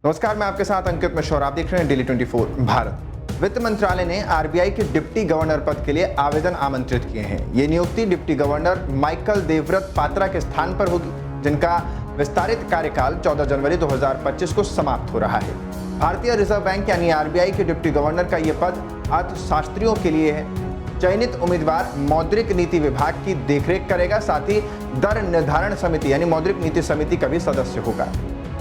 नमस्कार, मैं आपके साथ अंकित मिश्रा और आप देख रहे हैं डेली 24 भारत। वित्त मंत्रालय ने आरबीआई के डिप्टी गवर्नर पद के लिए आवेदन आमंत्रित किए हैं। ये नियुक्ति deputy governor Michael Devvrat Patra के स्थान पर होगी, जिनका विस्तारित कार्यकाल 14 जनवरी 2025 को समाप्त हो रहा है। भारतीय रिजर्व बैंक यानी आरबीआई के डिप्टी गवर्नर का यह पद अर्थशास्त्रियों के लिए है। चयनित उम्मीदवार मौद्रिक नीति विभाग की देखरेख करेगा, साथ ही दर निर्धारण समिति यानी मौद्रिक नीति समिति का भी सदस्य होगा।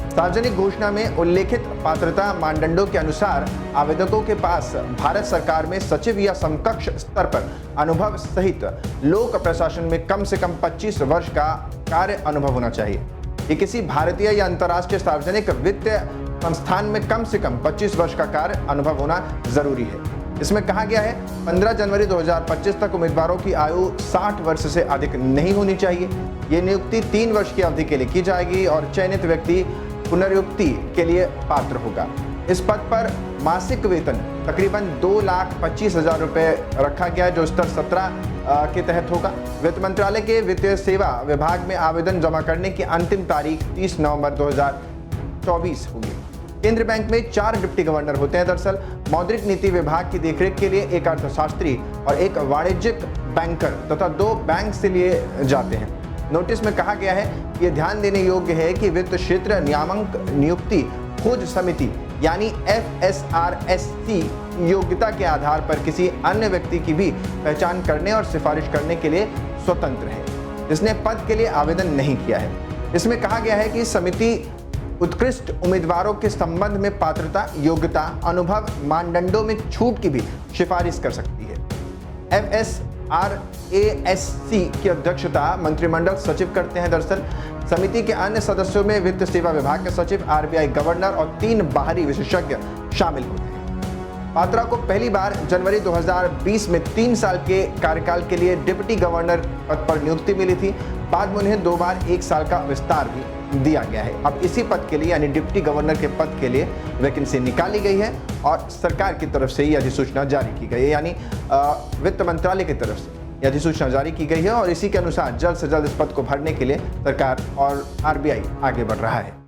सार्वजनिक घोषणा में उल्लेखित पात्रता मानदंडों के अनुसार आवेदकों के पास भारत सरकार में सचिव या समकक्ष स्तर पर अनुभव सहित लोक प्रशासन में कम से कम 25 वर्ष का कार्य अनुभव होना चाहिए। ये किसी भारतीय या अंतर्राष्ट्रीय सार्वजनिक वित्तीय संस्थान में कम से कम 25 वर्ष का कार्य अनुभव होना जरूरी है। इसमें कहा गया है 15 जनवरी 2025 तक उम्मीदवारों की आयु 60 वर्ष से अधिक नहीं होनी चाहिए। ये नियुक्ति 3 वर्ष की अवधि के लिए की जाएगी और चयनित व्यक्ति पुनर्नियुक्ति के लिए पात्र होगा। इस पद पर मासिक वेतन तकरीबन 2,25,000 रुपये रखा गया है, जो स्तर 17 के तहत होगा। वित्त मंत्रालय के वित्तीय सेवा विभाग में आवेदन जमा करने की अंतिम तारीख 30 नवंबर 2024 होगी। केंद्रीय बैंक में 4 डिप्टी गवर्नर होते हैं। दरअसल मौद्रिक नीति विभाग की देखरेख के लिए एक अर्थशास्त्री और एक वाणिज्यिक बैंकर तथा 2 बैंक से लिए जाते हैं। नोटिस में कहा गया है कि यह ध्यान देने योग्य है कि वित्त क्षेत्र नियामक नियुक्ति खोज समिति यानी FSRSC योग्यता के आधार पर किसी अन्य व्यक्ति की भी पहचान करने और सिफारिश करने के लिए स्वतंत्र है, जिसने पद के लिए आवेदन नहीं किया है। इसमें कहा गया है कि समिति उत्कृष्ट उम्मीदवारों के संबंध में पात्रता, योग्यता, अनुभव मानदंडों में छूट की भी सिफारिश कर सकती है। FSRASC की अध्यक्षता मंत्रिमंडल सचिव करते हैं। दरअसल समिति के अन्य सदस्यों में वित्त सेवा विभाग के सचिव, आरबीआई गवर्नर और 3 बाहरी विशेषज्ञ शामिल होते हैं। पात्रा को पहली बार जनवरी 2020 में 3 साल के कार्यकाल के लिए डिप्टी गवर्नर पद पर नियुक्ति मिली थी। बाद में उन्हें 2 बार 1 साल का विस्तार भी दिया गया है। अब इसी पद के लिए यानी डिप्टी गवर्नर के पद के लिए वैकेंसी निकाली गई है और सरकार की तरफ से ये अधिसूचना जारी की गई है, यानी वित्त मंत्रालय की तरफ से यह अधिसूचना जारी की गई है और इसी के अनुसार जल्द से जल्द इस पद को भरने के लिए सरकार और आरबीआई आगे बढ़ रहा है।